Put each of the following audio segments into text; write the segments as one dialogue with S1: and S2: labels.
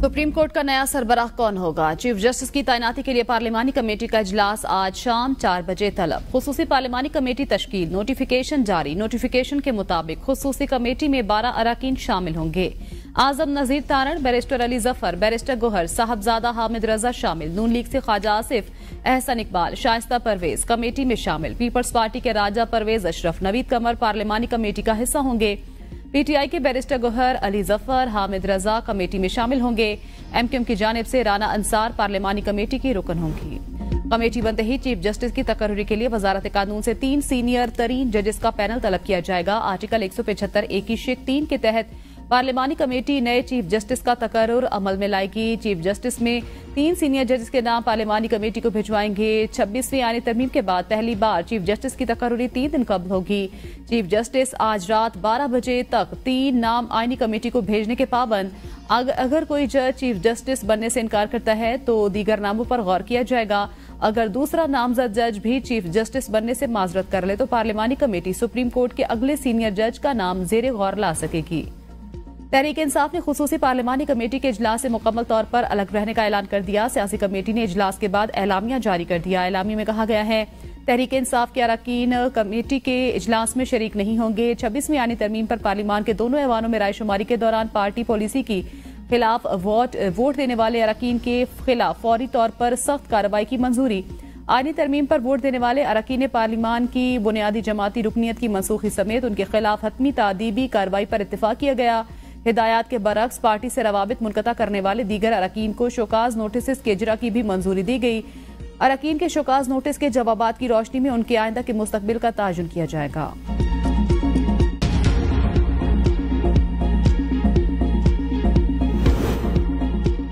S1: Supreme court का नया सरबराह कौन होगा? चीफ जस्टिस की तैनाती के लिए पार्लिमानी कमेटी का इजलास आज शाम 4 बजे तलब। खुसूसी पार्लिमानी कमेटी तश्कील, नोटिफिकेशन जारी। नोटिफिकेशन के मुताबिक खुसूसी कमेटी में 12 अरकान शामिल होंगे। आजम नजीर तारण, बैरिस्टर अली जफर, बैरिस्टर गोहर, साहबजादा हामिद रजा शामिल। नून लीग से ख्वाजा आसिफ, एहसन इकबाल, शाइस्ता परवेज कमेटी में शामिल। पीपल्स पार्टी के राजा परवेज अशरफ, नवीद कमर पार्लिमानी कमेटी का हिस्सा होंगे। पीटीआई के बैरिस्टर गोहर, अली जफर, हामिद रजा कमेटी में शामिल होंगे। एमक्यूएम की जानिब से राना अंसार पार्लिमानी कमेटी की रुकन होंगी। कमेटी बनते ही चीफ जस्टिस की तकर्री के लिए वजारत कानून से 3 सीनियर तरीन जजेस का पैनल तलब किया जाएगा। आर्टिकल 175(a) के तहत पार्लिमानी कमेटी नए चीफ जस्टिस का तकर्रुर अमल में लाएगी। चीफ जस्टिस में 3 सीनियर जजेस के नाम पार्लिमानी कमेटी को भिजवाएंगे। 26वीं आईनी तरमीम के बाद पहली बार चीफ जस्टिस की तकर्रुरी 3 दिन कबल होगी। चीफ जस्टिस आज रात 12 बजे तक 3 नाम आईनी कमेटी को भेजने के पाबंद। अगर कोई जज चीफ जस्टिस बनने से इनकार करता है तो दीगर नामों पर गौर किया जाएगा। अगर दूसरा नामजद जज भी चीफ जस्टिस बनने से माजरत कर ले तो पार्लिमानी कमेटी सुप्रीम कोर्ट के अगले सीनियर जज का नाम जेरे गौर ला सकेगी। तहरीक इंसाफ ने खुसूसी पार्लिमानी कमेटी के इजलास से मुकम्मल तौर पर अलग रहने का ऐलान कर दिया। सियासी कमेटी ने इजलास के बाद एलामिया जारी कर दिया। एलामी में कहा गया है तहरीक इंसाफ के अरकान कमेटी के इजलास में शरीक नहीं होंगे। 26वीं आईनी तरमीम पर पार्लिमान के दोनों ऐवानों में रायशुमारी के दौरान पार्टी पॉलिसी की खिलाफ वोट देने वाले अरकान के खिलाफ फौरी तौर पर सख्त कार्रवाई की मंजूरी। आईनी तरमीम पर वोट देने वाले अरकान पार्लिमान की बुनियादी जमाती रुकनीत की मनसूखी समेत उनके खिलाफ हतमी तादीबी कार्रवाई पर इत्तेफाक किया गया। हिदायत के बरक्स पार्टी से रवाबित मुनक़ता करने वाले दीगर अरकान को शोकाज नोटिस के इजरा की भी मंजूरी दी गई। अरकान के शोकाज नोटिस के जवाबात की रोशनी में उनके आइंदा के मुस्तकबिल का ताजुन किया जाएगा।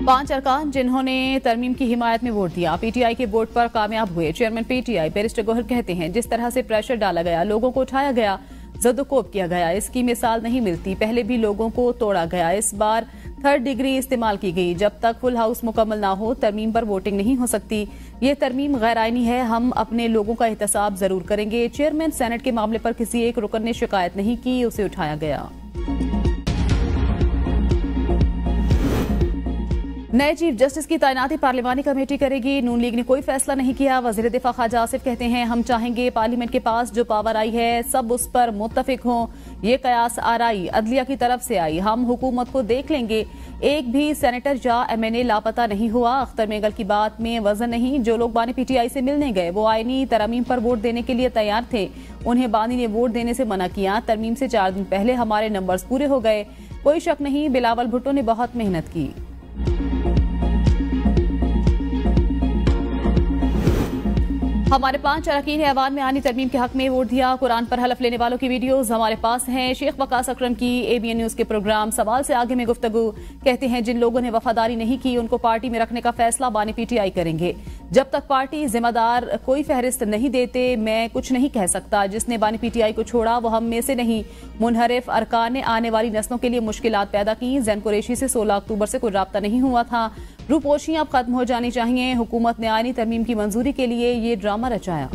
S1: पांच अरकान जिन्होंने तरमीम की हिमायत में वोट दिया पीटीआई के वोट पर कामयाब हुए। चेयरमैन पीटीआई बैरिस्टर गोहर कहते हैं जिस तरह से प्रेशर डाला गया, लोगों को उठाया गया, जदोकोब किया गया, इसकी मिसाल नहीं मिलती। पहले भी लोगों को तोड़ा गया, इस बार 3rd डिग्री इस्तेमाल की गई। जब तक फुल हाउस मुकम्मल ना हो तरमीम पर वोटिंग नहीं हो सकती। ये तरमीम गैर आईनी है, हम अपने लोगों का एहतसाब जरूर करेंगे। चेयरमैन सेनेट के मामले पर किसी एक रुकन ने शिकायत नहीं की, उसे उठाया गया। नए चीफ जस्टिस की तैनाती पार्लिमानी कमेटी करेगी। नून लीग ने कोई फैसला नहीं किया। वजीर दिफा ख्वाजा आसिफ कहते हैं हम चाहेंगे पार्लियामेंट के पास जो पावर आई है सब उस पर मुत्तफिक हों। ये कयास आराई अदलिया की तरफ से आई, हम हुकूमत को देख लेंगे। एक भी सेनेटर या MNA लापता नहीं हुआ। अख्तर मेगल की बात में वजन नहीं। जो लोग बानी पीटीआई से मिलने गए वो आईनी तरमीम पर वोट देने के लिए तैयार थे, उन्हें बानी ने वोट देने से मना किया। तरमीम से 4 दिन पहले हमारे नंबर्स पूरे हो गए। कोई शक नहीं बिलावल भुट्टो ने बहुत मेहनत की। हमारे 5 अरकान ऐवान में आनी तरमीम के हक में वोट दिया। कुरान पर हलफ लेने वालों की वीडियोज हमारे पास हैं। शेख वकास अकरम की ABN न्यूज के प्रोग्राम सवाल से आगे में गुफ्तगू। कहते हैं जिन लोगों ने वफादारी नहीं की उनको पार्टी में रखने का फैसला बानी पीटीआई करेंगे। जब तक पार्टी जिम्मेदार कोई फहरिस्त नहीं देते मैं कुछ नहीं कह सकता। जिसने बानी पीटीआई को छोड़ा वो हम में से नहीं। मुनहरिफ अरकान ने आने वाली नस्लों के लिए मुश्किलात पैदा की। जैन कुरैशी से 16 अक्टूबर से कोई राब्ता नहीं हुआ था। रूपोशी अब खत्म हो जानी चाहिए। हुकूमत ने आईनी तरमीम की मंजूरी के लिए ये ड्रामा रचाया।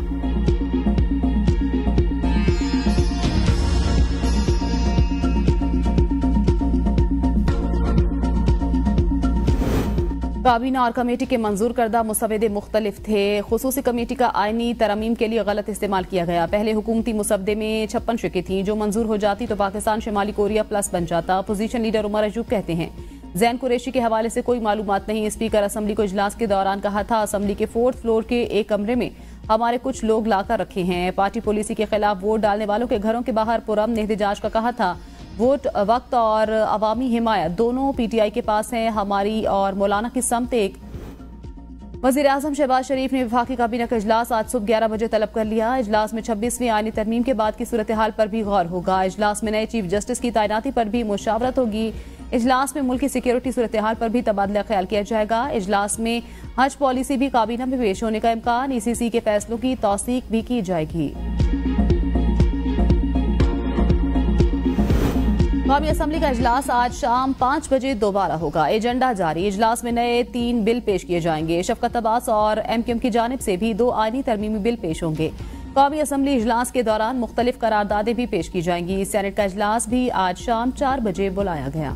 S1: काबीना और कमेटी के मंजूर करदा मुसवदे मुख्तलिफ थे। खुसूसी कमेटी का आईनी तरमीम के लिए गलत इस्तेमाल किया गया। पहले हुकूमती मुसवदे में 56 शिकें थी जो मंजूर हो जाती तो पाकिस्तान शिमाली कोरिया प्लस बन जाता। अपोजिशन लीडर उमर अयूब कहते हैं जैन कुरैशी के हवाले से कोई मालूमात नहीं। स्पीकर असम्बली को इजलास के दौरान कहा था असम्बली के 4th फ्लोर के एक कमरे में हमारे कुछ लोग लाकर रखे हैं। पार्टी पॉलिसी के खिलाफ वोट डालने वालों के घरों के बाहर पुरअमन एहतजाज का कहा था। वोट वक्त और अवामी हिमायत दोनों पीटीआई के पास है। हमारी और मौलाना की समत एक। वजीर आजम शहबाज शरीफ ने वफाकी काबीना का इजलास आज सुबह 11 बजे तलब कर लिया। इजलास में 26वीं आईनी तरमीम के बाद की सूरत हाल पर भी गौर होगा। इजलास में नए चीफ जस्टिस की तैनाती पर भी मुशावरत होगी। इजलास में मुल्क की सिक्योरिटी सूरत हाल पर भी तबादला ख्याल किया जाएगा। इजलास में हज पॉलिसी भी काबीना में पेश होने का इम्कान। ECC के फैसलों की तौसीक भी की जाएगी। कौमी असम्बली का इजलास आज शाम 5 बजे दोबारा होगा। एजेंडा जारी। इजलास में नए 3 बिल पेश किए जाएंगे। शफकत अब्बास और MQM की जानिब से भी 2 आईनी तरमीमी बिल पेश होंगे। कौमी असम्बली इजलास के दौरान मुख्तलिफ करारदादें भी पेश की जाएंगी। सेनेट का इजलास भी आज शाम 4 बजे बुलाया गया।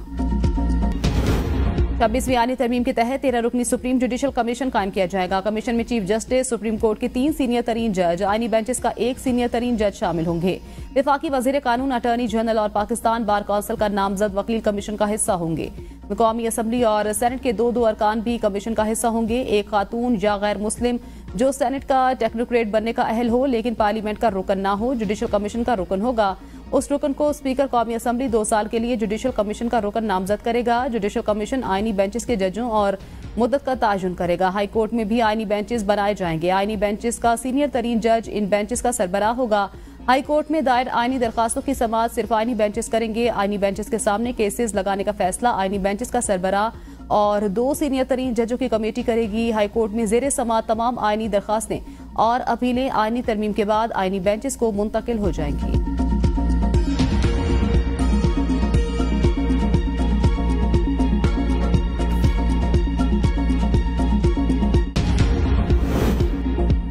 S1: 26वीं आईनी तरमीम के तहत 13 रुकनी सुप्रीम जुडिशल कमीशन कायम किया जाएगा। कमीशन में चीफ जस्टिस, सुप्रीम कोर्ट के 3 सीनियर तरीन जज, आईनी बेंचेस का 1 सीनियर तरीन जज शामिल होंगे। विफाकी वजीर कानून, अटॉर्नी जनरल और पाकिस्तान बार काउंसिल का नामजद वकील कमीशन का हिस्सा होंगे। कौमी असम्बली और सेनेट के 2 अरकान भी कमीशन का हिस्सा होंगे। एक खातून या गैर मुस्लिम जो सेनेट का टेक्नोक्रेट बनने का अहल हो लेकिन पार्लियामेंट का रुकन ना हो, जुडिशल कमीशन का रुकन होगा। उस रुकन को स्पीकर कौमी असम्बली 2 साल के लिए जुडिशल कमीशन का रुकन नामजद करेगा। जुडिशल कमीशन आईनी बेंचेस के जजों और मुद्दत का ताजुन करेगा। हाई कोर्ट में भी आईनी बेंचेस बनाए जाएंगे। आईनी बेंचेस का सीनियर तरीन जज इन बेंचेस का सरबराह होगा। हाई कोर्ट में दायर आईनी दरखास्तों की समाअत सिर्फ आईनी बेंचेस करेंगे। आईनी बेंचेस के सामने केसेस लगाने का फैसला आईनी बेंचेस का सरबराह और 2 सीनियर तरीन जजों की कमेटी करेगी। हाई कोर्ट में जेर समाअत तमाम आईनी दरखास्तें और अपीलें आईनी तरमीम के बाद आईनी बेंचेस को मुंतकिल हो जाएंगी।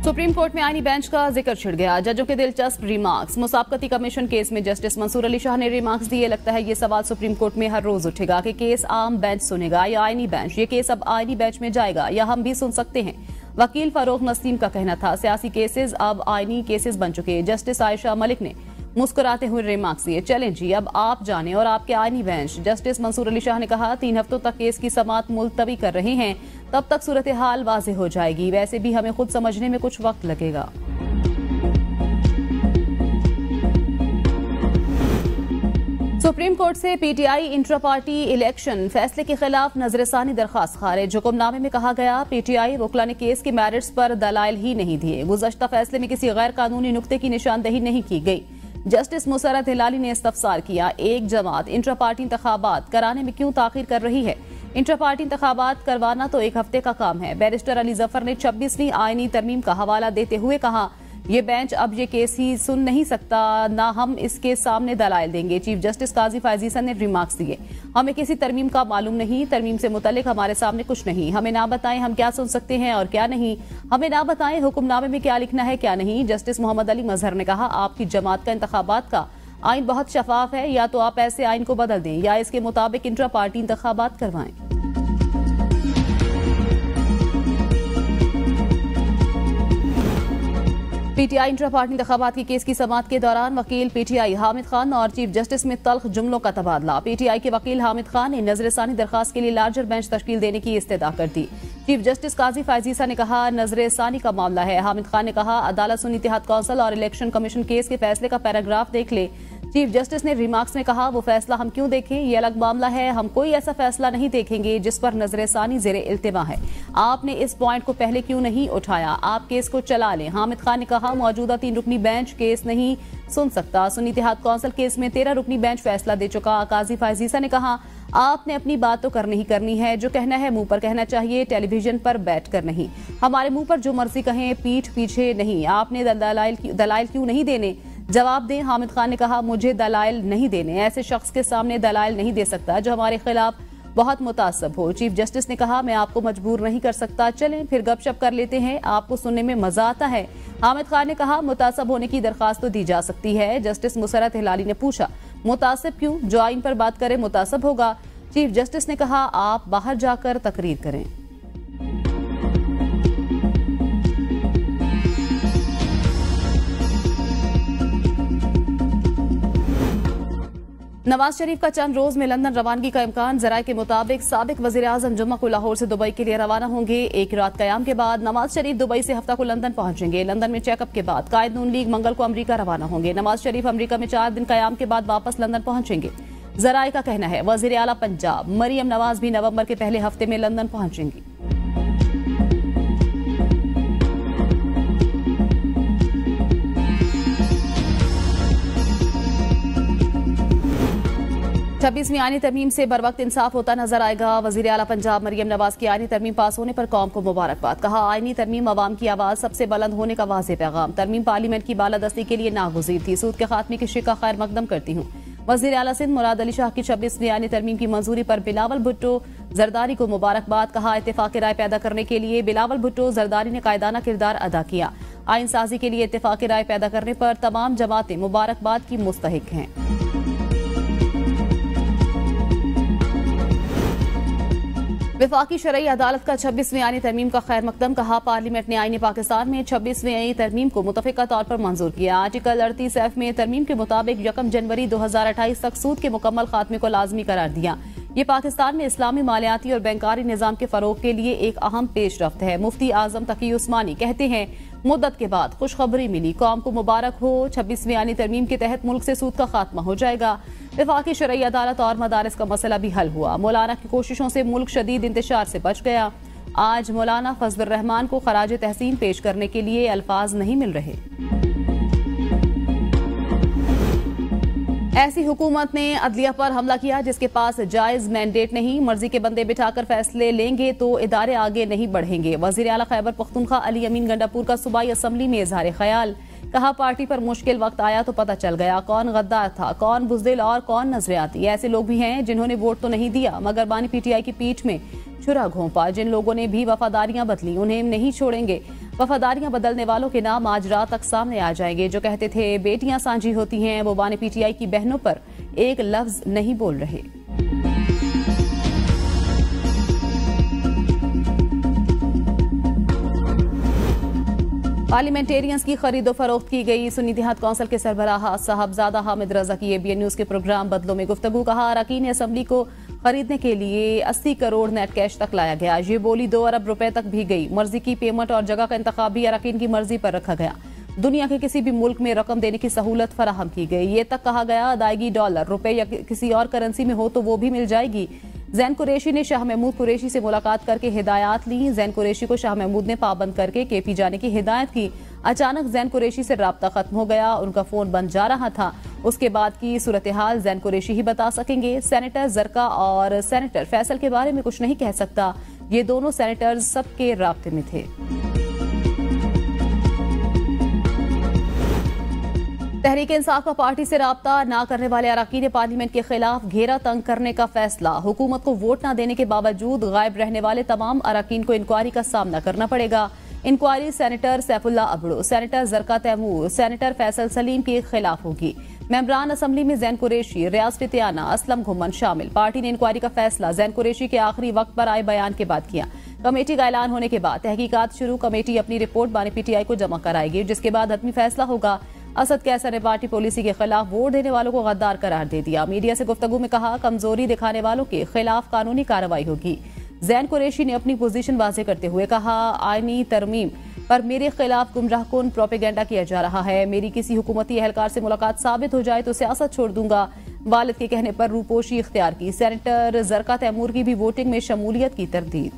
S1: सुप्रीम कोर्ट में आईनी बेंच का जिक्र छिड़ गया। जजों के दिलचस्प रिमार्क्स। मुसाबकती कमीशन केस में जस्टिस मंसूर अली शाह ने रिमार्क्स दिए। लगता है ये सवाल सुप्रीम कोर्ट में हर रोज उठेगा कि केस आम बेंच सुनेगा या आईनी बेंच। ये केस अब आईनी बेंच में जाएगा या हम भी सुन सकते हैं। वकील फारूक नसीम का कहना था सियासी केसेस अब आईनी केसेस बन चुके। जस्टिस आयशा मलिक ने मुस्कुराते हुए रिमार्क्स दिए। चलें जी, अब आप जाने और आपके आईनी बेंच। जस्टिस मंसूर अली शाह ने कहा 3 हफ्तों तक केस की समाअत मुलतवी कर रहे हैं, तब तक सूरत हाल वाज़ेह हो जाएगी। वैसे भी हमें खुद समझने में कुछ वक्त लगेगा। सुप्रीम कोर्ट से पीटीआई इंट्रा पार्टी इलेक्शन फैसले के खिलाफ नजरसानी दरखास्त खारिज। हुक्मनामे में कहा गया पीटीआई वकला ने केस के मैरिट्स पर दलाइल ही नहीं दिए। गुज़श्ता फैसले में किसी गैर कानूनी नुक्ते की निशानदही नहीं की गई। जस्टिस मुसरत हिलाली ने इस्तफसार किया, एक जमात इंट्रा पार्टी इंतखाबात कराने में क्यों ताखीर कर रही है। इंट्रा पार्टी इंतखाबात करवाना तो 1 हफ्ते का काम है। बैरिस्टर अली जफर ने 26वीं आईनी तरमीम का हवाला देते हुए कहा ये बेंच अब ये केस ही सुन नहीं सकता, ना हम इसके सामने दलाइल देंगे। चीफ जस्टिस काजी फैजीसा ने रिमार्क्स दिए, हमें किसी तरमीम का मालूम नहीं, तरमीम से मुतल्लिक हमारे सामने कुछ नहीं। हमें ना बताएं हम क्या सुन सकते हैं और क्या नहीं। हमें ना बताएं हुक्मनामे में क्या लिखना है क्या नहीं। जस्टिस मोहम्मद अली मजहर ने कहा आपकी जमात का इंतखाबात का आइन बहुत शफाफ है, या तो आप ऐसे आइन को बदल दें या इसके मुताबिक इंट्रा पार्टी इंतखाबात करवाएं। पीटीआई इंट्रा पार्टी इंतखाबात की केस की समाअत के दौरान वकील पीटीआई हामिद खान और चीफ जस्टिस में तल्ख जुमलों का तबादला। पीटीआई के वकील हामिद खान ने नजरसानी दरखास्त के लिए लार्जर बेंच तश्कील देने की इस्तदा कर दी। चीफ जस्टिस काजी फैजीसा ने कहा नजरसानी का मामला है। हामिद खान ने कहा अदालत सुन्नी इत्तेहाद काउंसिल और इलेक्शन कमीशन केस के फैसले का पैराग्राफ देख ले। चीफ जस्टिस ने रिमार्क्स में कहा वो फैसला हम क्यों देखें, ये अलग मामला है। हम कोई ऐसा फैसला नहीं देखेंगे जिस पर नजरसानी जेरे इल्तिमा है। आपने इस पॉइंट को पहले क्यों नहीं उठाया, आप केस को चला लें। हामिद खान ने कहा मौजूदा 3 रुकनी बेंच केस नहीं सुन सकता। सुन्नी इत्तेहाद काउंसिल केस में 13 रुकनी बेंच फैसला दे चुका। काजी फैजीसा ने कहा आपने अपनी बात तो करनी ही करनी है, जो कहना है मुंह पर कहना चाहिए, टेलीविजन पर बैठ कर नहीं। हमारे मुंह पर जो मर्जी कहें, पीठ पीछे नहीं। आपने दलाइल क्यों नहीं देने, जवाब दें। हामिद खान ने कहा मुझे दलाइल नहीं देने, ऐसे शख्स के सामने दलाइल नहीं दे सकता जो हमारे खिलाफ बहुत मुतासब हो। चीफ जस्टिस ने कहा मैं आपको मजबूर नहीं कर सकता, चलें फिर गपशप कर लेते हैं, आपको सुनने में मजा आता है। हामिद खान ने कहा मुतासब होने की दरखास्त तो दी जा सकती है। जस्टिस मुसरत हिलाली ने पूछा मुतासब क्यों, जो आइन पर बात करे मुतासब होगा। चीफ जस्टिस ने कहा आप बाहर जाकर तकरीर करें। नवाज शरीफ का चंद रोज में लंदन रवानगी का इम्कान। जराये के मुताबिक साबिक वजीर आजम जुम्मा को लाहौर से दुबई के लिए रवाना होंगे। 1 रात कयाम के बाद नवाज शरीफ दुबई से हफ्ता को लंदन पहुंचेंगे। लंदन में चेकअप के बाद कायद नून लीग मंगल को अमरीका रवाना होंगे। नवाज शरीफ अमरीका में 4 दिन कयाम के बाद वापस लंदन पहुंचेंगे। जराये का कहना है वजीर आला पंजाब मरियम नवाज भी नवंबर के पहले हफ्ते में लंदन पहुंचेंगी। छब्बीसवीं आईनी तरमीम से बर वक्त इंसाफ होता नजर आएगा। वजीर आला पंजाब मरियम नवाज की आईनी तरमीम पास होने पर कौम को मुबारकबाद। कहा आईनी तरमीम अवाम की आवाज सबसे बुलंद होने का वाज़ेह पैगाम। तरमीम पार्लियामेंट की बालादस्ती के लिए नागुज़ीर थी। सूद के खात्मे की शिका खैर मकदम करती हूँ। वजीर आला सिंध मुराद अली शाह की 26वीं आईनी तरमीम की मंजूरी पर बिलावल भुट्टो जरदारी को मुबारकबाद। कहा इत्तेफाक राय पैदा करने के लिए बिलावल भुट्टो जरदारी ने कायदाना किरदार अदा किया। आइन साजी के लिए इत्तेफाक राय पैदा करने पर तमाम जमातें मुबारकबाद की मुस्तहिक हैं। वफाकी शरई अदालत का 26वीं आईनी तरमीम का खैर मकदम। कहा, पार्लियामेंट ने आईन पाकिस्तान में 26वीं आईनी तरमीम को मुतफ़िका तौर पर मंजूर किया। आर्टिकल 38F में तरमीम के मुताबिक 1 जनवरी 2028 तक सूद के मुकम्मल खात्मे को लाजमी करार दिया। ये पाकिस्तान में इस्लामी मालियाती और बैंकारी निज़ाम के फरोग के लिए एक अहम पेशरफ्त है। मुफ्ती आजम तकी उस्मानी कहते हैं, मुद्दत के बाद खुशखबरी मिली, कौम को मुबारक हो। 26वीं आईनी तरमीम के तहत मुल्क से सूद का खात्मा हो जाएगा। वफाकी शरई अदालत और मदारिस का मसला भी हल हुआ। मौलाना की कोशिशों से मुल्क शदीद इंतशार से बच गया। आज मौलाना फजलुर रहमान को खराज तहसीन पेश करने के लिए अल्फाज नहीं मिल रहे। ऐसी हुकूमत ने अदलिया पर हमला किया जिसके पास जायज मैंडेट नहीं। मर्जी के बंदे बिठाकर फैसले लेंगे तो इदारे आगे नहीं बढ़ेंगे। वजीर आला खैबर पख्तूनख्वा अली अमीन गंडापुर का सूबाई असम्बली में इजहार ख्याल। कहा, पार्टी पर मुश्किल वक्त आया तो पता चल गया कौन गद्दार था, कौन बुज़दिल और कौन नजरियाती। ऐसे लोग भी हैं जिन्होंने वोट तो नहीं दिया मगर बानी PTI की पीठ में छुरा घोंपा। जिन लोगों ने भी वफादारियां बदली उन्हें नहीं छोड़ेंगे। वफादारियां बदलने वालों के नाम आज रात तक सामने आ जाएंगे। जो कहते थे बेटियां सांझी होती हैं, वो बानी PTI की बहनों पर एक लफ्ज नहीं बोल रहे। पार्लियामेंटेरियंस की खरीदो फरोख्त की गई। सुन्नी देहात कौंसिल के सरबराह साहबजादा हामिद रजा की ABN न्यूज के प्रोग्राम बदलों में गुफ्तगू। कहा, अरकान असम्बली को खरीदने के लिए 80 करोड़ नेट कैश तक लाया गया। ये बोली 2 अरब रुपए तक भी गई। मर्जी की पेमेंट और जगह का इंतखाब भी अरकान की मर्जी पर रखा गया। दुनिया के किसी भी मुल्क में रकम देने की सहूलत फराहम की गई। ये तक कहा गया अदायगी डॉलर, रुपए या किसी और करेंसी में हो तो वो भी मिल जाएगी। जैन कुरैशी ने शाह महमूद कुरैशी से मुलाकात करके हिदायत ली। जैन कुरैशी को शाह महमूद ने पाबंद करके KP जाने की हिदायत की। अचानक जैन कुरैशी से राब्ता खत्म हो गया, उनका फोन बंद जा रहा था। उसके बाद की सूरत हाल जैन कुरैशी ही बता सकेंगे। सेनेटर जरका और सेनेटर फैसल के बारे में कुछ नहीं कह सकता। ये दोनों सेनेटर्स सबके राब्ते में थे। तहरीक इंसाफ का पार्टी से राब्ता न करने वाले अरकान पार्लियामेंट के खिलाफ घेरा तंग करने का फैसला। हुकूमत को वोट न देने के बावजूद गायब रहने वाले तमाम अरकान को इंक्वायरी का सामना करना पड़ेगा। Inquiry senator Saifullah Abro, senator Zarqa Taimur, senator Faisal Saleem के खिलाफ होगी। मेंबरान असम्बली में जैन कुरैशी, रियाज फितियाना, असलम घुमन शामिल। पार्टी ने इंक्वायरी का फैसला जैन कुरैशी के आखिरी वक्त पर आए बयान के बाद किया। कमेटी का ऐलान होने के बाद तहकीकात शुरू। कमेटी अपनी रिपोर्ट बानी PTI को जमा कराएगी, जिसके बाद हतमी फैसला होगा। असद कैसर ने पार्टी पॉलिसी के खिलाफ वोट देने वालों को गद्दार करार दे दिया। मीडिया से गुफ्तगू में कहा, कमजोरी दिखाने वालों के खिलाफ कानूनी कार्रवाई होगी। जैन कुरैशी ने अपनी पोजीशन वाज़ेह करते हुए कहा, आईनी तरमीम पर मेरे खिलाफ गुमराहकुन प्रोपेगेंडा किया जा रहा है। मेरी किसी हुकूमती एहलकार से मुलाकात साबित हो जाए तो सियासत छोड़ दूंगा। वालिद के कहने पर रूपोशी इख्तियार की। सेनेटर जरका तैमूर की भी वोटिंग में शमूलियत की तरदीद।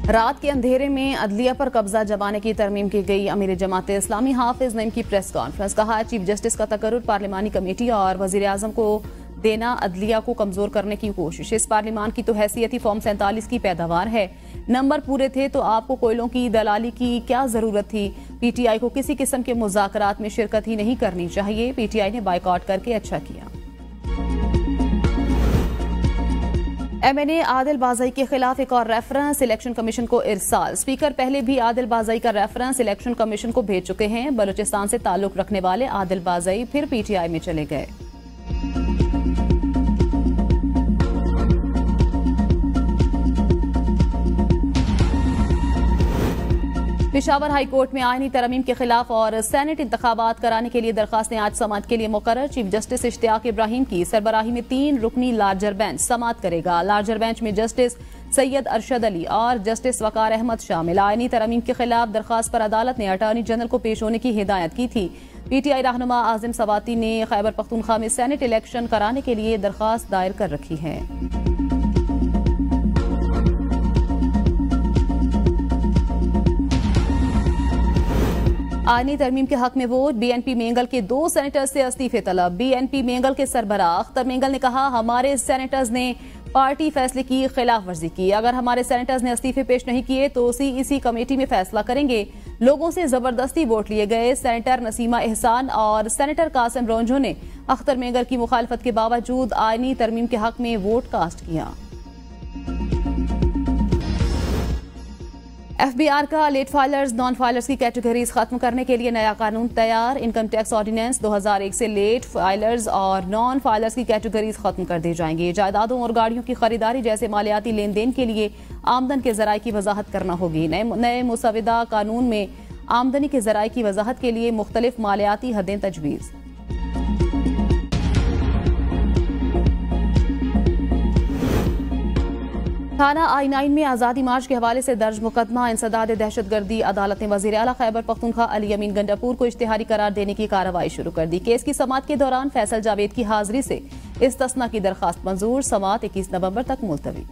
S1: रात के अंधेरे में अदलिया पर कब्जा जमाने की तरमीम की गई। अमीर जमात इस्लामी हाफिज नईम की प्रेस कॉन्फ्रेंस। कहा, चीफ जस्टिस का तकर्रुर पार्लिमानी कमेटी और वजीर आजम को देना अदलिया को कमजोर करने की कोशिश। इस पार्लिमान की तो हैसियती फॉर्म 47 की पैदावार है। नंबर पूरे थे तो आपको कोयलों की दलाली की क्या जरूरत थी। PTI को किसी किस्म के मुज़ाकरात में शिरकत ही नहीं करनी चाहिए। PTI ने बाइकआउट करके अच्छा किया। MNA आदिल बाज़ई के खिलाफ एक और रेफरेंस इलेक्शन कमीशन को इरसाल। स्पीकर पहले भी आदिल बाज़ई का रेफरेंस इलेक्शन कमीशन को भेज चुके हैं। बलूचिस्तान से ताल्लुक रखने वाले आदिल बाज़ई फिर PTI में चले गए। पेशावर हाई कोर्ट में आईनी तरमीम के खिलाफ और सेनेट इंतखाबात कराने के लिए दरखास्तें आज समाअत के लिए मुकर्रर। चीफ जस्टिस इश्तियाक इब्राहिम की सरबराही में 3 रुकनी लार्जर बेंच समाअत करेगा। लार्जर बेंच में जस्टिस सैयद अरशद अली और जस्टिस वकार अहमद शामिल। आईनी तरमीम के खिलाफ दरखास्त पर अदालत ने अटॉर्नी जनरल को पेश होने की हिदायत की थी। PTI रहनुमा आजिम सवाती ने खैबर पख्तूनख्वा में सेनेट इलेक्शन कराने के लिए दरखास्त दायर कर रखी है। आईनी तरमीम के हक में वोट। BNP मेंगल के 2 सेनेटर्स से इस्तीफे तलब। BNP मेंगल के सरबराह अख्तर मेंगल ने कहा, हमारे सेनेटर्स ने पार्टी फैसले की खिलाफ वर्जी की। अगर हमारे सेनेटर्स ने इस्तीफे पेश नहीं किए तो CEC कमेटी में फैसला करेंगे। लोगों से जबरदस्ती वोट लिए गए। सेनेटर नसीमा एहसान और सेनेटर कासिम रोंझो ने अख्तर मेंगल की मुखालफत के बावजूद आईनी तरमीम के हक में वोट कास्ट किया। FBR का लेट फाइलर्स नॉन फाइलर्स की कैटेगरीज खत्म करने के लिए नया कानून तैयार। इनकम टैक्स ऑर्डिनेंस 2001 से लेट फाइलर्स और नॉन फाइलर्स की कैटेगरीज खत्म कर दी जाएंगी। जायदादों और गाड़ियों की खरीदारी जैसे मालियाती लेन देन के लिए आमदन के जराये की वजाहत करना होगी। नए मुसविदा कानून में आमदनी के जराये की वजाहत के लिए मुख्तलिफ मालियाती हदें तजवीज़। थाना I9 में आज़ादी मार्च के हवाले से दर्ज मुकदमा इंसदाद दहशतगर्दी। अदालत ने वज़ीर आला खैबर पख्तूनख्वा अली अमीन गंडापुर को इश्तिहारी करार देने की कार्रवाई शुरू कर दी। केस की समाअत के दौरान फैसल जावेद की हाजिरी से इस्तिस्ना की दरखास्त मंजूर। समाअत 21 नवंबर तक मुलतवी।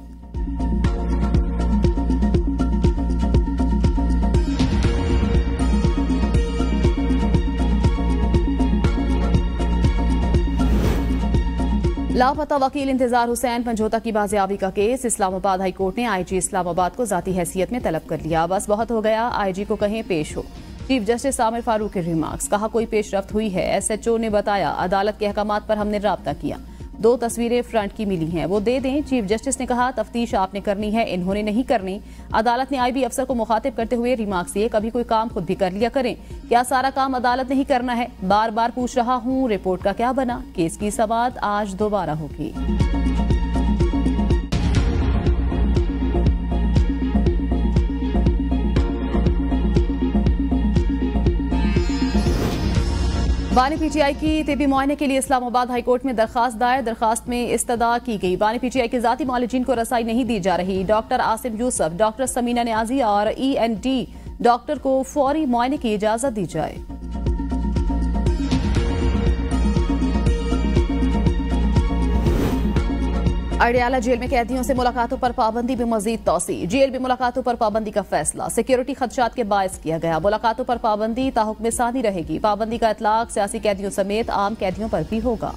S1: लापता वकील इंतजार हुसैन पंजोता की बाजियाबी का केस। इस्लामाबाद हाई कोर्ट ने IG इस्लामाबाद को जाती हैसियत में तलब कर लिया। बस बहुत हो गया, IG को कहें पेश हो। चीफ जस्टिस आमिर फारूक के रिमार्क्स। कहा कोई पेशरफ्त हुई है। SHO ने बताया अदालत के अहकामात पर हमने राब्ता किया। 2 तस्वीरें फ्रंट की मिली हैं, वो दे दें। चीफ जस्टिस ने कहा तफ्तीश आपने करनी है, इन्होंने नहीं करनी। अदालत ने IB अफसर को मुखातिब करते हुए रिमार्क्स दिए कभी कोई काम खुद भी कर लिया करें। क्या सारा काम अदालत नहीं करना है? बार बार पूछ रहा हूं, रिपोर्ट का क्या बना? केस की समाअत आज दोबारा होगी। बानी PTI की तिबी मुआयने के लिए इस्लामाबाद हाईकोर्ट में दरखास्त दायर। दरखास्त में इस्तदा की गई बानी PTI के जाती मालिजीन को रसाई नहीं दी जा रही। डॉक्टर आसिम यूसुफ, डॉक्टर समीना नियाजी और ENT डॉक्टर को फौरी मुआयने की इजाजत दी जाए। अडयाला जेल में कैदियों से मुलाकातों पर पाबंदी में मजीद तौसी। जेल में मुलाकातों पर पाबंदी का फैसला सिक्योरिटी खदशात के बायस किया गया। मुलाकातों पर पाबंदी ताहुक्म सानी रहेगी। पाबंदी का इतलाक सियासी कैदियों समेत आम कैदियों पर भी होगा।